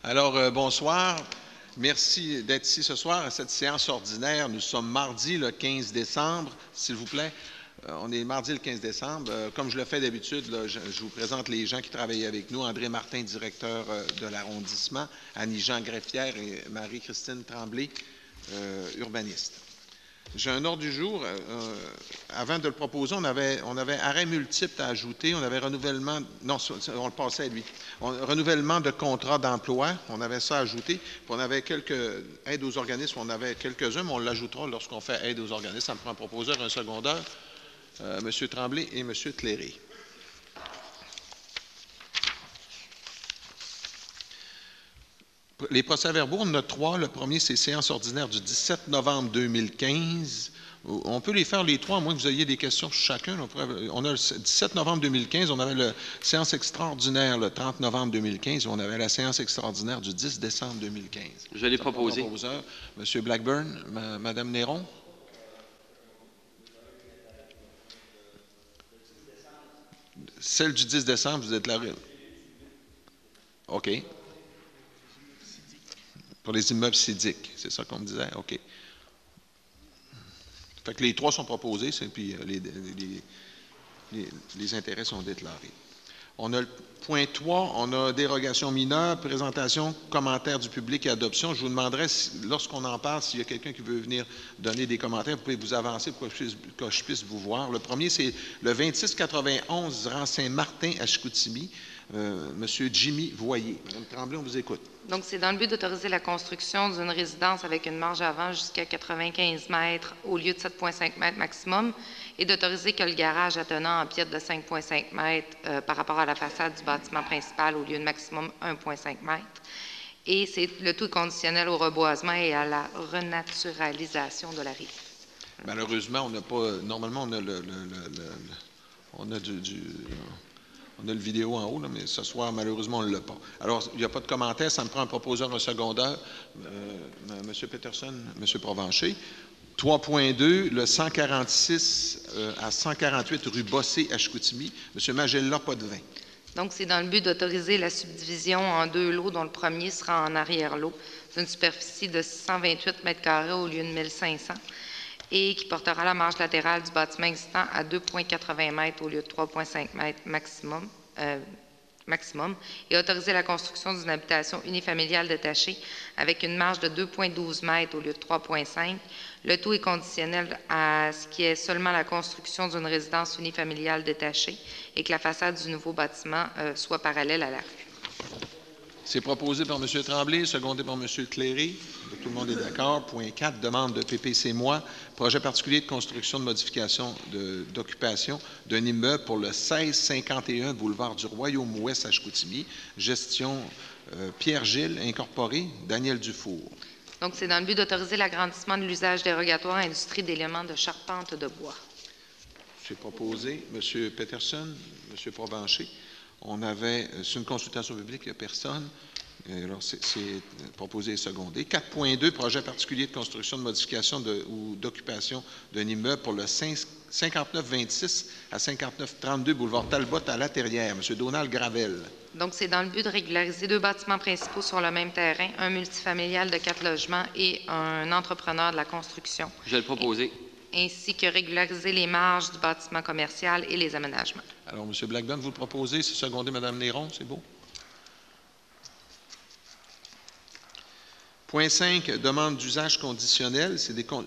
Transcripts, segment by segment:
Alors, bonsoir. Merci d'être ici ce soir à cette séance ordinaire. Nous sommes mardi le 15 décembre, s'il vous plaît. On est mardi le 15 décembre. Comme je le fais d'habitude, je vous présente les gens qui travaillent avec nous. André Martin, directeur de l'arrondissement. Annie-Jean Greffière et Marie-Christine Tremblay, urbaniste. J'ai un ordre du jour. Avant de le proposer, on avait arrêt multiple à ajouter. On avait renouvellement... Non, on le passait à lui. Renouvellement de contrat d'emploi. On avait ça à ajouter. Puis on avait quelques aides aux organismes. On avait quelques-uns, mais on l'ajoutera lorsqu'on fait aide aux organismes. Ça me prend un proposeur, un secondeur. M. Tremblay et M. Cléré. Les procès-verbaux, on en a trois. Le premier, c'est séance ordinaire du 17 novembre 2015. On peut les faire les trois, à moins que vous ayez des questions sur chacun. On a le 17 novembre 2015, on avait la séance extraordinaire le 30 novembre 2015, on avait la séance extraordinaire du 10 décembre 2015. Je vais les proposer. M. Blackburn, Mme Néron. Celle du 10 décembre, vous êtes là. OK. Pour les immeubles cidiques, c'est ça qu'on me disait? OK. Fait que les trois sont proposés, puis les intérêts sont déclarés. On a le point 3, on a dérogation mineure, présentation, commentaires du public et adoption. Je vous demanderai, lorsqu'on en parle, s'il y a quelqu'un qui veut venir donner des commentaires, vous pouvez vous avancer pour que je puisse vous voir. Le premier, c'est le 2691 rang Saint-Martin à Chicoutimi. Monsieur Jimmy Voyer. Mme Tremblay, on vous écoute. Donc, c'est dans le but d'autoriser la construction d'une résidence avec une marge avant jusqu'à 95 mètres au lieu de 7,5 mètres maximum et d'autoriser que le garage attenant en piètre de 5,5 mètres par rapport à la façade du bâtiment principal au lieu de maximum 1,5 mètres. Et c'est le tout conditionnel au reboisement et à la renaturalisation de la rive. Malheureusement, on n'a pas... Normalement, on a on a le vidéo en haut, là, mais ce soir, malheureusement, on ne l'a pas. Alors, il n'y a pas de commentaire. Ça me prend un proposeur, un secondeur. M. Peterson, M. Provencher. 3.2, le 146 à 148 rue Bossé à Chicoutimi. M. Magella, Potvin. Donc, c'est dans le but d'autoriser la subdivision en deux lots, dont le premier sera en arrière-lot, d'une superficie de 628 mètres carrés au lieu de 1500 et qui portera la marge latérale du bâtiment existant à 2,80 mètres au lieu de 3,5 mètres maximum, et autoriser la construction d'une habitation unifamiliale détachée avec une marge de 2,12 mètres au lieu de 3,5. Le tout est conditionnel à ce qui est seulement la construction d'une résidence unifamiliale détachée et que la façade du nouveau bâtiment soit parallèle à la rue. C'est proposé par M. Tremblay, secondé par M. Cléré. Tout le monde est d'accord. Point 4, demande de PPC Moi, projet particulier de construction de modification d'occupation d'un immeuble pour le 1651 boulevard du Royaume-Ouest à Chicoutimi. Gestion Pierre-Gilles, incorporé, Daniel Dufour. Donc, c'est dans le but d'autoriser l'agrandissement de l'usage dérogatoire à l'industrie d'éléments de charpente de bois. C'est proposé. M. Peterson, M. Provencher. C'est une consultation publique, il n'y a personne. Alors, c'est proposé et secondé. 4.2, projet particulier de construction de modification ou d'occupation d'un immeuble pour le 5926 à 5932 boulevard Talbot à La Terrière. M. Donald Gravel. Donc, c'est dans le but de régulariser deux bâtiments principaux sur le même terrain, un multifamilial de 4 logements et un entrepreneur de la construction. Je vais le proposer. Ainsi que régulariser les marges du bâtiment commercial et les aménagements. Alors, M. Blackburn, vous le proposez, c'est secondé Mme Néron, c'est beau? Point 5, demande d'usage conditionnel.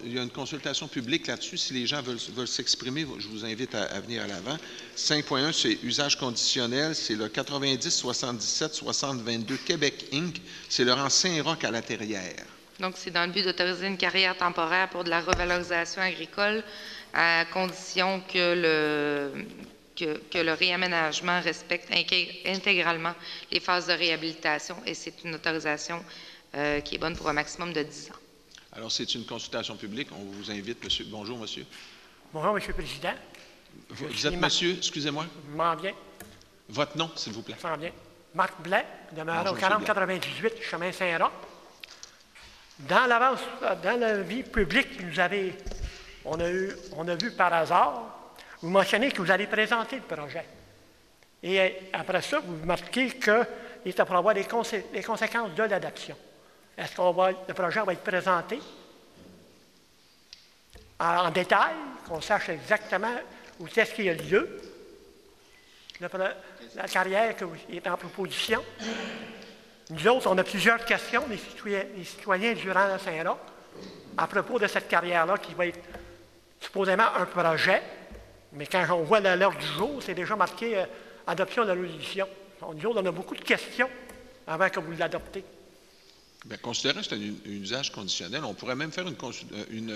Il y a une consultation publique là-dessus. Si les gens veulent s'exprimer, je vous invite à venir à l'avant. 5.1, c'est usage conditionnel. C'est le 90 77 60 22 Québec Inc. C'est le rang Saint-Roch à La Terrière. Donc, c'est dans le but d'autoriser une carrière temporaire pour de la revalorisation agricole à condition que le réaménagement respecte intégralement les phases de réhabilitation et c'est une autorisation qui est bonne pour un maximum de 10 ans. Alors, c'est une consultation publique. On vous invite, monsieur. Bonjour, monsieur. Bonjour, M. le Président. Vous êtes monsieur, excusez-moi? Je m'en viens. Votre nom, s'il vous plaît. Je m'en viens. Marc Blais, demeure au 4098, chemin Saint-Roch. Dans la vie publique, on a vu par hasard, vous mentionnez que vous allez présenter le projet. Et après ça, vous marquez que est pour avoir les conséquences de l'adoption. Est-ce que le projet va être présenté en détail, qu'on sache exactement où est-ce qu'il y a lieu, la carrière qui est en proposition? Nous autres, on a plusieurs questions, les citoyens durant Saint-Roch, à propos de cette carrière-là, qui va être supposément un projet, mais quand on voit l'heure du jour, c'est déjà marqué adoption de la résolution. Nous autres, on a beaucoup de questions avant que vous l'adoptez. Bien, considérant que c'est un usage conditionnel, on pourrait même faire une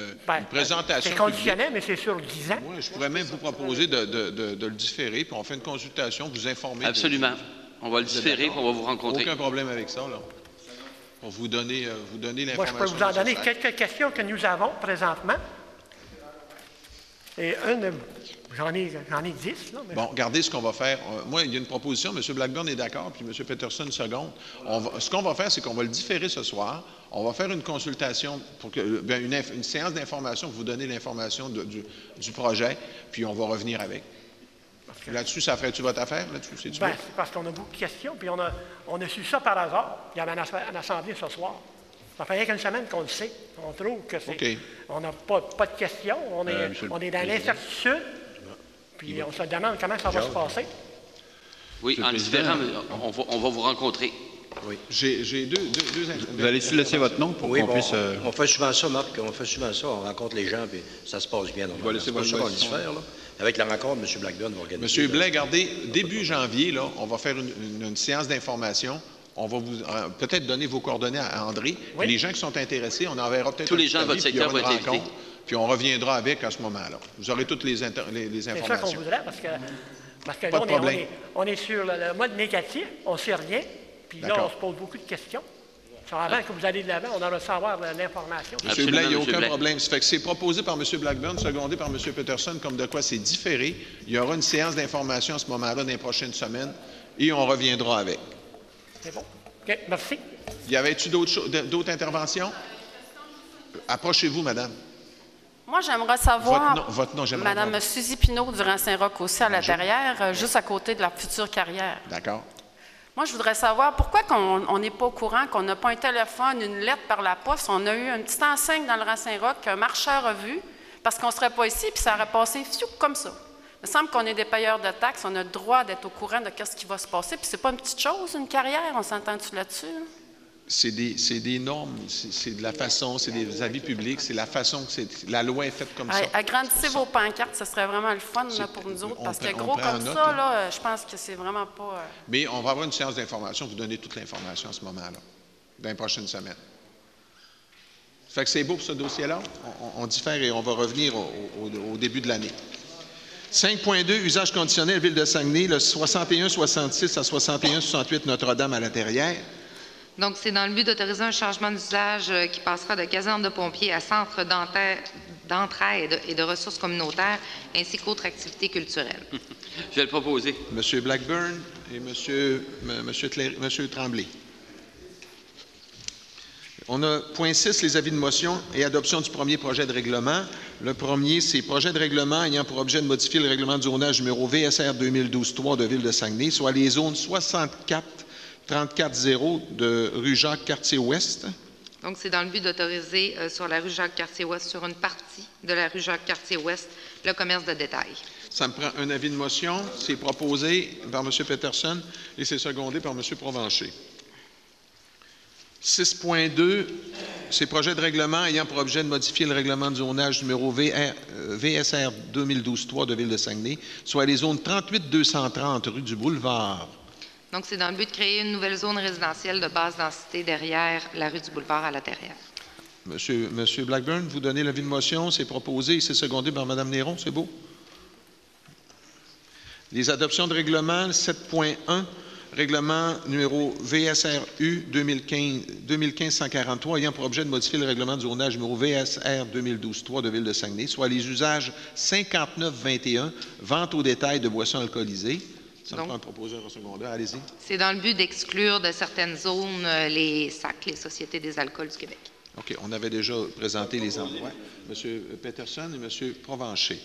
présentation. C'est conditionnel, mais c'est sur 10 ans. Oui, je pourrais même vous proposer de le différer, puis on fait une consultation, vous informer. Absolument. On va le différer, puis on va vous rencontrer. Aucun problème avec ça, là. Pour vous donner l'information. Moi, je peux vous en donner quelques questions que nous avons présentement. Et j'en ai 10, là. Mais... Bon, regardez ce qu'on va faire. Moi, il y a une proposition. M. Blackburn est d'accord, puis M. Peterson, seconde. Ce qu'on va faire, c'est qu'on va le différer ce soir. On va faire une consultation, une séance d'information pour vous donner l'information du projet, puis on va revenir avec. Là-dessus, ça ferait-tu votre affaire? Là-dessus, c'est parce qu'on a beaucoup de questions, puis on a su ça par hasard. Il y avait une assemblée ce soir. Ça fait rien qu'une semaine qu'on le sait. On trouve que c'est... Okay. On n'a pas de questions. On est dans l'incertitude. Puis on se demande comment ça va se passer. Oui, en différent, on va vous rencontrer. Oui. J'ai deux... Vous allez-tu laisser votre nom pour qu'on puisse... On fait souvent ça, Marc. On fait souvent ça. On rencontre les gens, puis ça se passe bien. On va laisser votre nom. Avec la rencontre, M. Blackburn va organiser. M. Blais, regardez, début janvier, là, on va faire une séance d'information. On va vous peut-être donner vos coordonnées à André. Oui. Les gens qui sont intéressés, on enverra peut-être... Tous les gens de votre secteur vont être invités. Puis on reviendra avec à ce moment-là. Vous aurez toutes les informations. C'est ça qu'on voudrait, parce que là, on est sur le mode négatif, on ne sait rien, puis là, on se pose beaucoup de questions. Avant que vous allez de l'avant, on aura savoir l'information. M. Blais, il n'y a aucun problème. Ça fait que c'est proposé par M. Blackburn, secondé par M. Peterson, comme de quoi c'est différé. Il y aura une séance d'information à ce moment-là dans les prochaines semaines et on reviendra avec. C'est bon. OK, merci. Y avait-tu d'autres interventions? Approchez-vous, madame. Moi, j'aimerais savoir... Votre nom, j'aimerais Madame Suzy Pinault du Rhin-Saint-Roch aussi à l'intérieur, juste à côté de la future carrière. D'accord. Moi, je voudrais savoir pourquoi on n'est pas au courant, qu'on n'a pas un téléphone, une lettre par la poste. On a eu une petite enseigne dans le Rhin-Saint-Roch qu'un marcheur a vu, parce qu'on ne serait pas ici, puis ça aurait passé comme ça. Il me semble qu'on est des payeurs de taxes, on a le droit d'être au courant de ce qui va se passer. Puis c'est pas une petite chose, une carrière, on s'entend-tu là-dessus? C'est des normes, c'est de la façon, c'est des avis publics, c'est la façon que la loi est faite comme ça. Agrandissez vos pancartes, ce serait vraiment le fun là, pour nous autres, parce que gros comme ça, là, je pense que c'est vraiment pas... Mais on va avoir une séance d'information, vous donner toute l'information à ce moment-là, dans les prochaines semaines. Fait que c'est beau pour ce dossier-là, on diffère et on va revenir au début de l'année. 5.2, usage conditionnel, Ville de Saguenay, le 61-66 à 61-68 Notre-Dame à la Terrière. Donc, c'est dans le but d'autoriser un changement d'usage qui passera de caserne de pompiers à centre d'entraide et de ressources communautaires, ainsi qu'autres activités culturelles. Je vais le proposer. M. Blackburn et M. Tremblay. On a point 6, les avis de motion et adoption du premier projet de règlement. Le premier, c'est projet de règlement ayant pour objet de modifier le règlement de zonage numéro VSR 2012-3 de Ville de Saguenay, soit les zones 64-34-0 de rue Jacques-Cartier-Ouest. Donc, c'est dans le but d'autoriser sur la rue Jacques-Cartier-Ouest, sur une partie de la rue Jacques-Cartier-Ouest, le commerce de détail. Ça me prend un avis de motion. C'est proposé par M. Peterson et c'est secondé par M. Provencher. 6.2, c'est projet de règlement ayant pour objet de modifier le règlement de zonage numéro VSR 2012-3 de Ville de Saguenay, soit les zones 38-230 rue du Boulevard. Donc, c'est dans le but de créer une nouvelle zone résidentielle de basse densité derrière la rue du Boulevard à l'intérieur. Monsieur Blackburn, vous donnez l'avis de motion. C'est proposé et c'est secondé par Mme Néron. C'est beau? Les adoptions de règlement, 7.1, règlement numéro VSRU 2015-143 ayant pour objet de modifier le règlement de zonage numéro VSR 2012-3 de Ville de Saguenay, soit les usages 59-21, vente au détail de boissons alcoolisées. Ça me prend un proposeur secondaire. Allez-y. C'est dans le but d'exclure de certaines zones les SAC, les Sociétés des alcools du Québec. OK, on avait déjà présenté les endroits. M. Peterson et M. Provencher.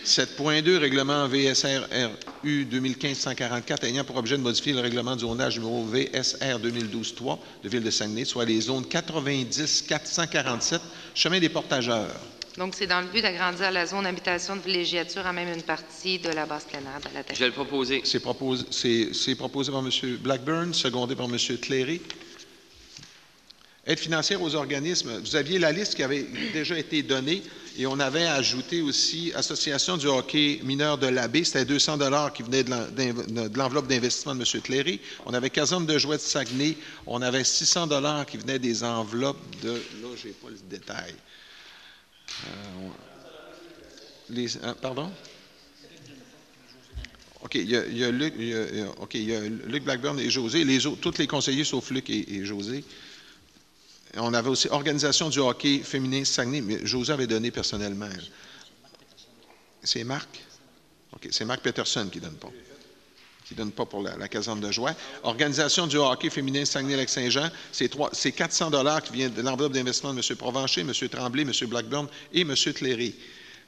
7.2, règlement VSR-RU 2015-144 ayant pour objet de modifier le règlement du zonage numéro VSR 2012-3 de Ville de Saguenay, soit les zones 90-447, chemin des Portageurs. Donc, c'est dans le but d'agrandir la zone d'habitation de villégiature à même une partie de la base pleinaire de la terre. Je vais le proposer. C'est proposé par M. Blackburn, secondé par M. Cléry. Aide financière aux organismes. Vous aviez la liste qui avait déjà été donnée et on avait ajouté aussi Association du hockey mineur de l'Abbé. C'était 200 $ qui venaient de l'enveloppe d'investissement de M. Cléry. On avait Caserne de jouets de Saguenay. On avait 600 $ qui venaient des enveloppes de... Là, je n'ai pas le détail. Pardon? OK, il y a Luc Blackburn et José. Tous les conseillers sauf Luc et José. On avait aussi Organisation du hockey féminin Saguenay, mais José avait donné personnellement. C'est Marc? OK, c'est Marc Peterson qui ne donne pas. Qui ne donne pas pour la caserne de joie. Organisation du hockey féminin Saguenay-Lac-Saint-Jean, c'est 400 $ qui viennent de l'enveloppe d'investissement de M. Provencher, M. Tremblay, M. Blackburn et M. Cléry.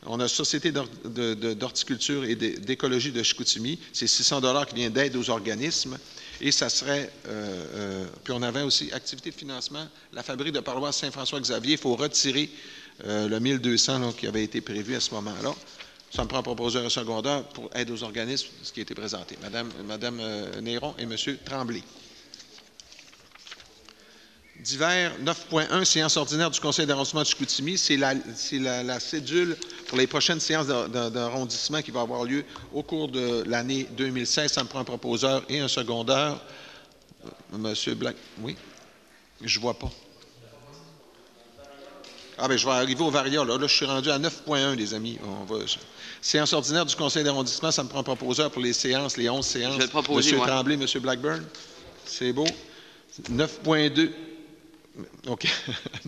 On a Société d'horticulture et d'écologie de Chicoutimi, c'est 600 $ qui vient d'aide aux organismes. Et ça serait, puis on avait aussi activité de financement, la fabrique de paroisse Saint-François-Xavier. Il faut retirer le 1200 là, qui avait été prévu à ce moment-là. Ça me prend un proposeur secondaire pour aide aux organismes, ce qui a été présenté. Madame Néron et M. Tremblay. Divers 9.1, séance ordinaire du Conseil d'arrondissement de Chicoutimi. C'est la cédule pour les prochaines séances d'arrondissement qui va avoir lieu au cours de l'année 2016. Ça me prend un proposeur et un secondaire. Monsieur Black, oui? Je ne vois pas. Ah, bien, je vais arriver au Varia. Là, je suis rendu à 9.1, les amis. Séance ordinaire du Conseil d'arrondissement, ça me prend un proposeur pour les séances, les 11 séances. Je vais le proposer, Monsieur Tremblay, Monsieur Blackburn. C'est beau. 9.2. OK.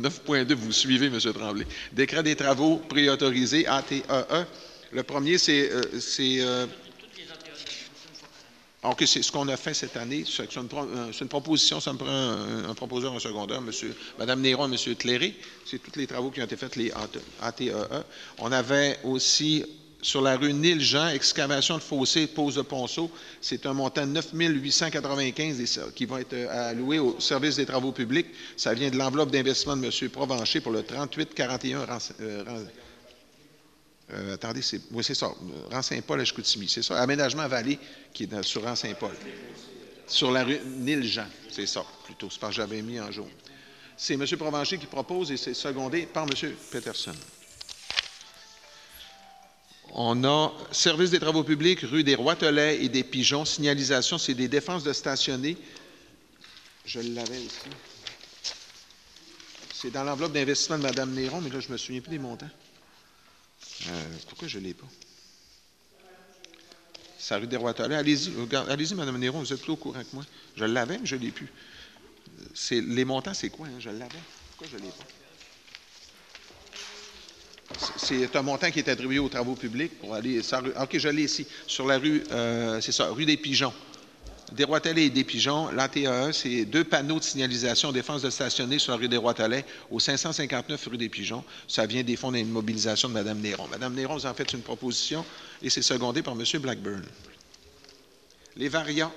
9.2, vous suivez, M. Tremblay. Décret des travaux préautorisés, ATEE. Le premier, c'est OK, c'est ce qu'on a fait cette année. C'est une proposition, ça me prend un proposeur, un secondaire, Mme Néron et M. Cléry. C'est tous les travaux qui ont été faits, les ATEE. On avait aussi, sur la rue Nil-Jean, excavation de fossés, pose de ponceau. C'est un montant de 9 895 qui va être alloué au service des travaux publics. Ça vient de l'enveloppe d'investissement de M. Provencher pour le 3841 attendez, oui, c'est ça. Rang Saint-Paul à Chicoutimi. C'est ça. Aménagement Vallée qui est sur Rang Saint-Paul. Sur la rue Nil-Jean. C'est ça, plutôt. C'est parce que j'avais mis en jaune. C'est M. Provencher qui propose et c'est secondé par M. Peterson. On a service des travaux publics, rue des Roitelets et des Pigeons. Signalisation, c'est des défenses de stationner. Je l'avais aussi. C'est dans l'enveloppe d'investissement de Mme Néron, mais là, je ne me souviens plus des montants. Pourquoi je ne l'ai pas? C'est la rue des Roitelets. Allez-y, Mme Néron, vous êtes plus au courant que moi. Je l'avais, mais je ne l'ai plus. Les montants, c'est quoi? Hein? Je l'avais. Pourquoi je ne l'ai pas? C'est un montant qui est attribué aux travaux publics pour aller... OK, je l'ai ici. Sur la rue, c'est ça, rue des Pigeons. Des Roitelets et des Pigeons, l'ATEE, c'est 2 panneaux de signalisation défense de stationner sur la rue des Roitelets au 559 rue des Pigeons. Ça vient des fonds d'immobilisation de Mme Néron. Mme Néron, vous en faites une proposition et c'est secondé par M. Blackburn. Les variants.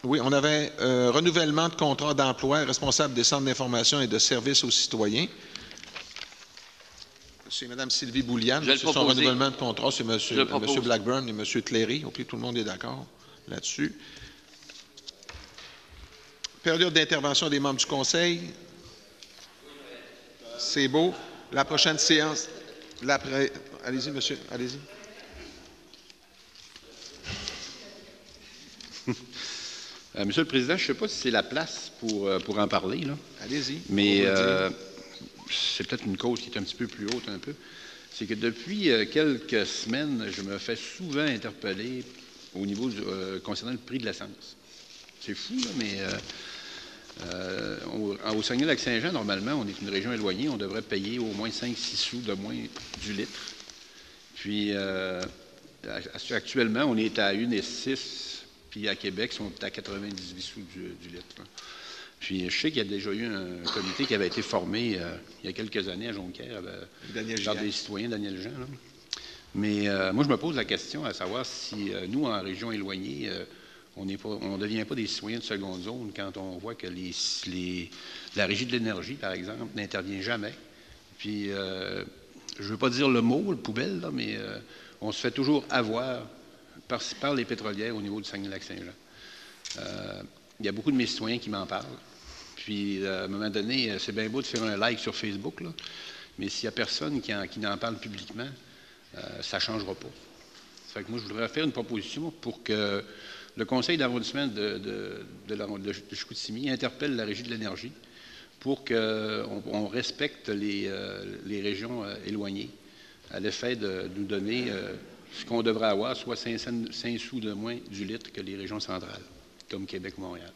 Oui, on avait renouvellement de contrat d'emploi responsable des centres d'information et de services aux citoyens. C'est Mme Sylvie Bouliane. C'est son renouvellement de contrat. C'est M. Blackburn et M. Cléry. OK, tout le monde est d'accord là-dessus. Période d'intervention des membres du Conseil. C'est beau. La prochaine séance. Allez-y, monsieur. Allez-y. Monsieur le Président, je ne sais pas si c'est la place pour en parler, là. Allez-y. Mais c'est peut-être une cause qui est un petit peu plus haute un peu. C'est que depuis quelques semaines, je me fais souvent interpeller au niveau concernant le prix de l'essence. C'est fou, là, mais au Saguenay-Lac-Saint-Jean, normalement, on est une région éloignée, on devrait payer au moins 5-6 sous de moins du litre. Puis, actuellement, on est à 1,6, puis à Québec, on est à 98 sous du litre. Là. Puis je sais qu'il y a déjà eu un comité qui avait été formé il y a quelques années à Jonquière, par des citoyens, Daniel Jean. Là. Mais moi, je me pose la question à savoir si nous, en région éloignée, on ne devient pas des citoyens de seconde zone quand on voit que la Régie de l'énergie, par exemple, n'intervient jamais. Puis, je ne veux pas dire le mot, le poubelle, là, mais on se fait toujours avoir par les pétrolières au niveau du Saguenay-Lac-Saint-Jean. Il y a beaucoup de mes citoyens qui m'en parlent. Puis, à un moment donné, c'est bien beau de faire un like sur Facebook, là, mais s'il n'y a personne qui n'en parle publiquement, ça ne changera pas. Ça fait que moi, je voudrais faire une proposition pour que le conseil d'arrondissement de Chicoutimi interpelle la Régie de l'énergie pour qu'on respecte les régions éloignées à l'effet de nous donner ce qu'on devrait avoir, soit 5 sous de moins du litre que les régions centrales, comme Québec ou Montréal.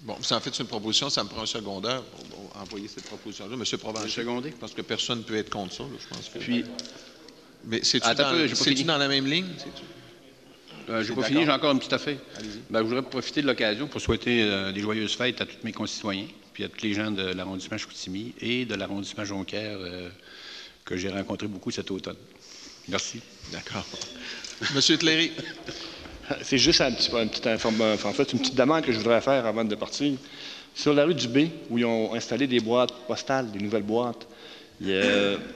Bon, vous en faites une proposition, ça me prend un secondaire pour envoyer cette proposition-là. M. Provencher, parce que personne ne peut être contre ça, là, je pense que... Puis, mais c'est-tu dans la même ligne? Je n'ai pas fini, j'ai encore une petite affaire. Je voudrais profiter de l'occasion pour souhaiter des joyeuses fêtes à tous mes concitoyens, puis à tous les gens de l'arrondissement Chicoutimi et de l'arrondissement Jonquière que j'ai rencontré beaucoup cet automne. Merci. D'accord. Monsieur Tléry. C'est juste une petite demande que je voudrais faire avant de partir. Sur la rue du B, où ils ont installé des boîtes postales, des nouvelles boîtes, il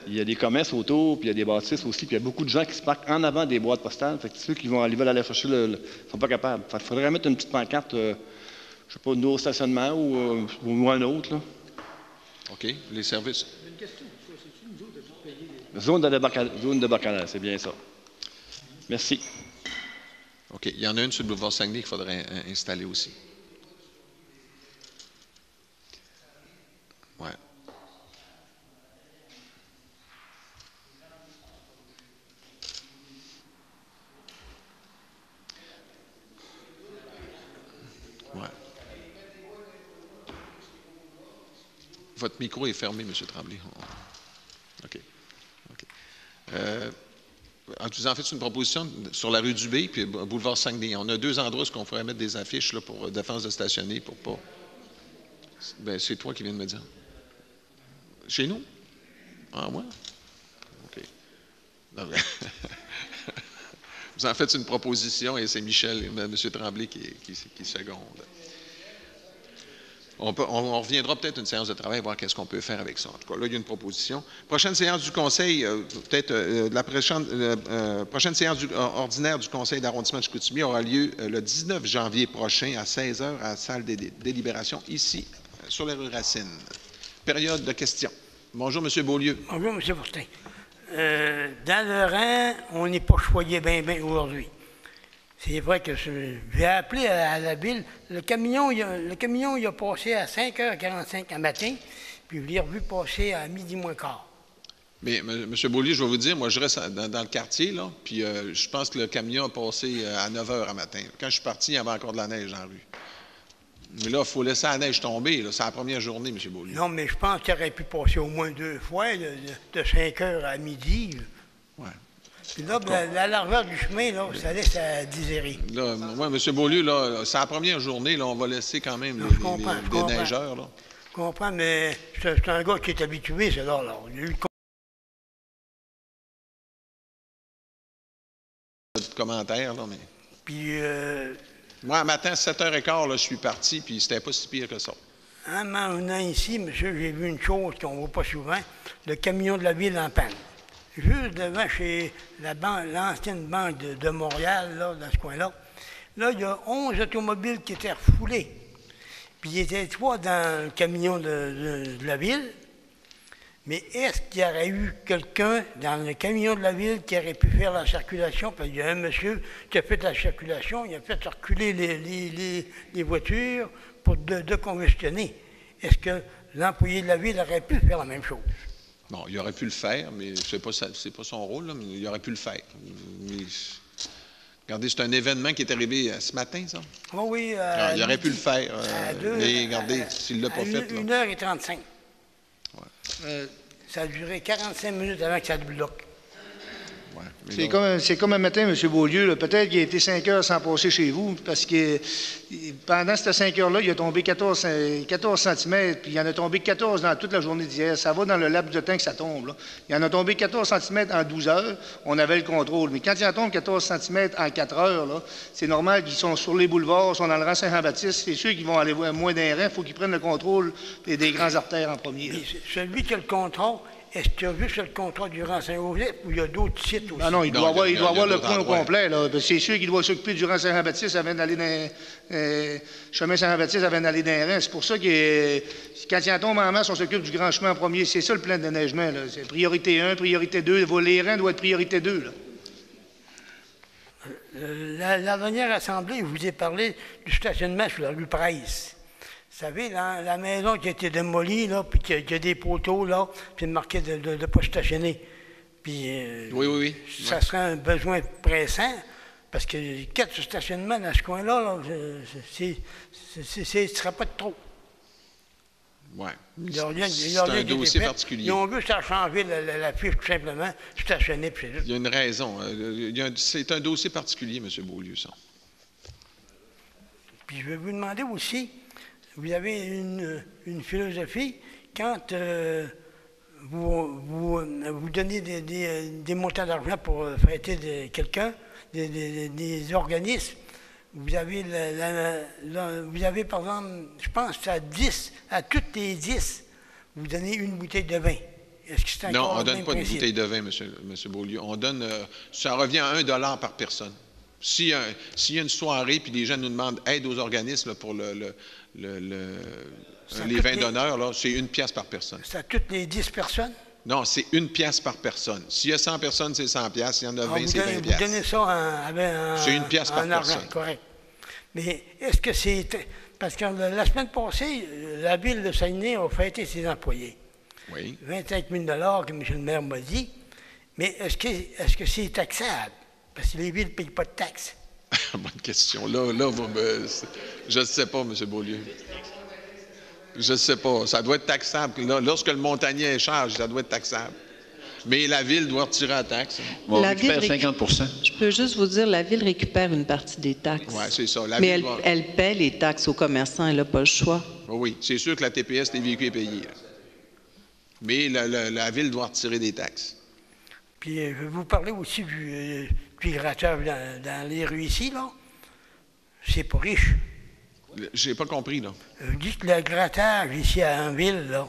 y a des commerces autour, puis il y a des bâtisses aussi, puis il y a beaucoup de gens qui se parquent en avant des boîtes postales. Fait que ceux qui veulent aller chercher ne sont pas capables. Il faudrait mettre une petite pancarte, je ne sais pas, nouveau stationnement ou un autre. Là. OK. Les services. Une question. C'est-tu nous autres de payer zone de débarcadère, c'est bien ça. Merci. OK. Il y en a une sur le boulevard Saguenay qu'il faudrait installer aussi. Ouais. Ouais. Votre micro est fermé, M. Tremblay. OK. Vous en faites une proposition sur la rue du B puis boulevard Saguenay. On a 2 endroits où on pourrait mettre des affiches là, pour défense de stationner, pour pas. Ben, c'est toi qui viens de me dire. Chez nous? Ah, moi? OK. Non, mais vous en faites une proposition et c'est Michel, M. Tremblay qui seconde. On reviendra peut-être une séance de travail, voir qu'est-ce qu'on peut faire avec ça. En tout cas, là, il y a une proposition. Prochaine séance du Conseil, prochaine séance ordinaire du Conseil d'arrondissement de Chicoutimi aura lieu le 19 janvier prochain à 16h à la salle des délibérations, ici, sur les rues Racine. Période de questions. Bonjour, M. Beaulieu. Bonjour, M. Fortin. Dans le rang, on n'est pas choyé bien aujourd'hui. C'est vrai que j'ai appelé à la ville. Le camion, il a passé à 5h45 un matin, puis je l'ai revu passer à midi moins quart. Mais, M. Beaulieu, je vais vous dire, moi, je reste dans le quartier, là, puis je pense que le camion a passé à 9h un matin. Quand je suis parti, il y avait encore de la neige dans la rue. Mais là, il faut laisser la neige tomber. C'est la première journée, M. Beaulieu. Non, mais je pense qu'il aurait pu passer au moins 2 fois, de 5h à midi. Oui. Puis là, la largeur du chemin, là, ça laisse à désirer. Là, moi, M. Beaulieu, là, c'est la première journée, là, on va laisser quand même les neigeurs. Là. Je comprends, mais c'est un gars qui est habitué, c'est là. Il y a eu de commentaires, là, mais... Puis... moi, un matin, à 7h15, là, je suis parti, puis c'était pas si pire que ça. En m'en venant ici, monsieur, j'ai vu une chose qu'on ne voit pas souvent, le camion de la ville en panne. Juste devant chez l'ancienne banque de Montréal, là, dans ce coin-là, là, il y a 11 automobiles qui étaient refoulés. Puis il y était 3 dans le camion de la ville. Mais est-ce qu'il y aurait eu quelqu'un dans le camion de la ville qui aurait pu faire la circulation? Parce qu'il y a un monsieur qui a fait la circulation, il a fait reculer les voitures pour décongestionner. Est-ce que l'employé de la ville aurait pu faire la même chose? Bon, il aurait pu le faire, mais c'est pas son rôle, là, mais il aurait pu le faire. Mais, regardez, c'est un événement qui est arrivé ce matin, ça? Oh oui. Il aurait pu le faire. Mais regardez, s'il ne l'a pas fait. 1h35. Ouais. Ça a duré 45 minutes avant que ça débloque. Ouais, c'est comme un matin, M. Beaulieu, peut-être qu'il a été 5 heures sans passer chez vous, parce que pendant ces 5 heures-là, il a tombé 14 cm, puis il en a tombé 14 dans toute la journée d'hier. Ça va dans le laps de temps que ça tombe. Là. Il en a tombé 14 cm en 12 heures, on avait le contrôle. Mais quand il en tombe 14 cm en 4 heures, c'est normal qu'ils sont sur les boulevards, sont dans le rang Saint-Jean-Baptiste. C'est sûr qu'ils vont aller voir moins d'un rang, il faut qu'ils prennent le contrôle des grandes artères en premier. Celui qui a le contrôle, est-ce qu'il y a juste le contrat du rang Saint-Joseph ou il y a d'autres sites aussi? Non, il doit avoir le point au complet. C'est sûr qu'il doit s'occuper du rang Saint-Jean-Baptiste avant d'aller dans chemin Saint-Jean-Baptiste avant d'aller dans les rangs. C'est pour ça que quand il en tombe en masse, on s'occupe du grand chemin en premier. C'est ça le plan de déneigement. C'est priorité 1, priorité 2. Les rangs doivent être priorité 2. Là. La dernière assemblée, je vous ai parlé du stationnement sur la rue Price. Vous savez, la maison qui a été démolie, là, puis qu'il y a des poteaux, là, puis marqué de ne pas stationner. Puis, oui. Ça serait un besoin pressant, parce que 4 stationnements dans ce coin-là, ce ne serait pas de trop. Oui. C'est un dossier particulier. Ils ont juste à changer la fiche, tout simplement, stationner, puis c'est juste. Il y a une raison. C'est un dossier particulier, M. Beaulieu, ça. Puis je vais vous demander aussi, vous avez une philosophie quand vous donnez des montants d'argent pour fêter quelqu'un, des organismes. Vous avez, par exemple, je pense à toutes les 10, vous donnez une bouteille de vin. Est-ce que c'est non, on ne donne pas de bouteille de vin, M. Beaulieu. On donne, ça revient à 1 $ par personne. S'il y a une soirée puis les gens nous demandent aide aux organismes là, pour les vins d'honneur, c'est 1 pièce par personne. C'est à toutes les 10 personnes? Non, c'est 1 pièce par personne. S'il y a 100 personnes, c'est 100 pièces. S'il y en a 20, c'est 20 pièces. Vous donnez ça c'est 1 pièce par personne. Correct. Mais est-ce que c'est... Parce que la semaine passée, la ville de Saguenay a fêté ses employés. Oui. 25 000 $, comme M. le maire m'a dit. Mais est-ce que c'est taxable? Parce que les villes ne payent pas de taxes. Bonne question. Là, je ne sais pas, M. Beaulieu. Je ne sais pas. Ça doit être taxable. Là, lorsque le montagnier charge, ça doit être taxable. Mais la ville doit retirer la taxe. On récupère 50 %. Je peux juste vous dire, la ville récupère une partie des taxes. Oui, c'est ça. Mais elle paie les taxes aux commerçants, elle n'a pas le choix. Oui, c'est sûr que la TPS, les véhicules est payée. Mais la ville doit retirer des taxes. Puis, je vais vous parler aussi du gratteur dans les rues ici, là. C'est pas riche. Je n'ai pas compris, là. Dites le grattage ici à Anville, là.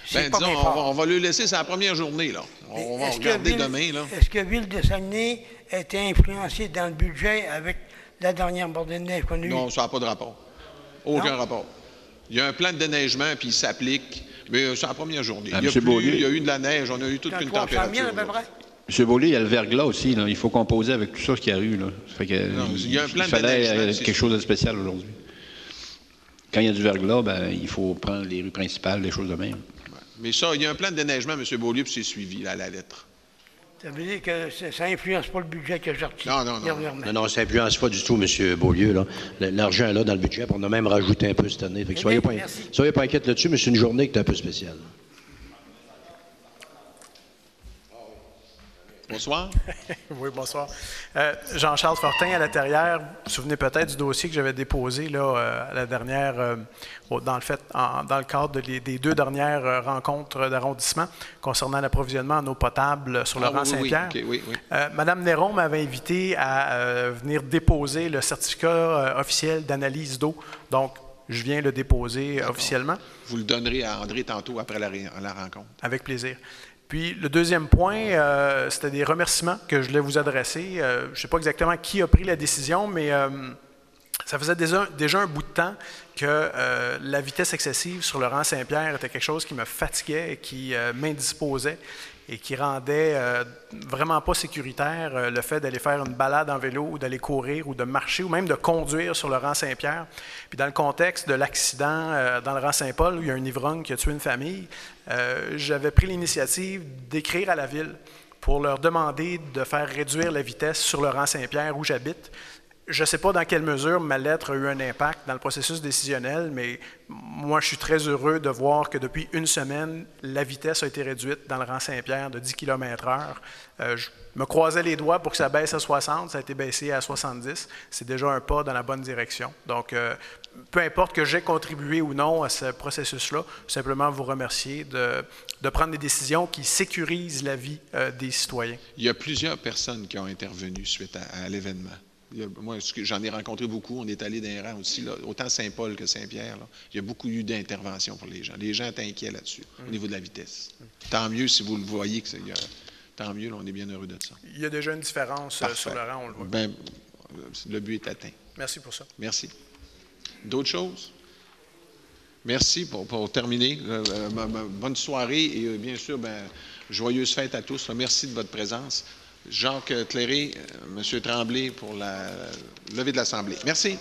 C'est pas disons, on va le laisser, c'est la première journée, là. On va regarder demain, là. Est-ce que Ville de Saguenay a été influencée dans le budget avec la dernière bordée de neige qu'on a eue? Non, ça n'a pas de rapport. Aucun rapport. Il y a un plan de déneigement, puis il s'applique, mais c'est la première journée. Il y a eu de la neige, on a eu toute une température. M. Beaulieu, il y a le verglas aussi. Là. Il faut composer avec tout ça qu'il y a eu. Là. Ça fait que, il y a un plan de fallait quelque chose de spécial aujourd'hui. Quand il y a du verglas, il faut prendre les rues principales, des choses de même. Ouais. Mais ça, il y a un plan de déneigement, M. Beaulieu, puis c'est suivi là, à la lettre. Ça veut dire que ça n'influence pas le budget que j'ai retiré. Non, ça n'influence pas du tout, M. Beaulieu. L'argent est là dans le budget, puis on a même rajouté un peu cette année. Fait que soyez pas inquiète là-dessus, mais c'est une journée qui est un peu spéciale. Bonsoir. Oui, bonsoir. Jean-Charles Fortin, à l'intérieur, vous vous souvenez peut-être du dossier que j'avais déposé là, à la dernière, dans le cadre des 2 dernières rencontres d'arrondissement concernant l'approvisionnement en eau potable sur le rang Saint-Pierre. Oui. Madame Néron m'avait invité à venir déposer le certificat officiel d'analyse d'eau. Donc, je viens le déposer officiellement. Vous le donnerez à André tantôt après la rencontre. Avec plaisir. Puis le deuxième point, c'était des remerciements que je voulais vous adresser. Je ne sais pas exactement qui a pris la décision, mais ça faisait déjà un bout de temps que la vitesse excessive sur le rang Saint-Pierre était quelque chose qui me fatiguait et qui m'indisposait et qui rendait vraiment pas sécuritaire le fait d'aller faire une balade en vélo ou d'aller courir ou de marcher ou même de conduire sur le rang Saint-Pierre. Puis dans le contexte de l'accident dans le rang Saint-Paul où il y a un ivrogne qui a tué une famille, j'avais pris l'initiative d'écrire à la ville pour leur demander de faire réduire la vitesse sur le rang Saint-Pierre où j'habite Je ne sais pas dans quelle mesure ma lettre a eu un impact dans le processus décisionnel, mais moi, je suis très heureux de voir que depuis une semaine, la vitesse a été réduite dans le rang Saint-Pierre de 10 km/h. Je me croisais les doigts pour que ça baisse à 60, ça a été baissé à 70. C'est déjà un pas dans la bonne direction. Donc, peu importe que j'ai contribué ou non à ce processus-là, simplement vous remercier de prendre des décisions qui sécurisent la vie des citoyens. Il y a plusieurs personnes qui ont intervenu suite à l'événement. Moi, j'en ai rencontré beaucoup. On est allé dans les rangs aussi, là, autant Saint-Paul que Saint-Pierre. Il y a beaucoup eu d'interventions pour les gens. Les gens étaient inquiets là-dessus, au niveau de la vitesse. Tant mieux si vous le voyez, tant mieux, là, on est bien heureux de ça. Il y a déjà une différence sur le rang, on le voit. Bien, le but est atteint. Merci pour ça. Merci. D'autres choses? Merci pour terminer. Bonne soirée et bien sûr, joyeuse fête à tous. Merci de votre présence. Jacques Cléré, M. Tremblay pour la levée de l'Assemblée. Merci.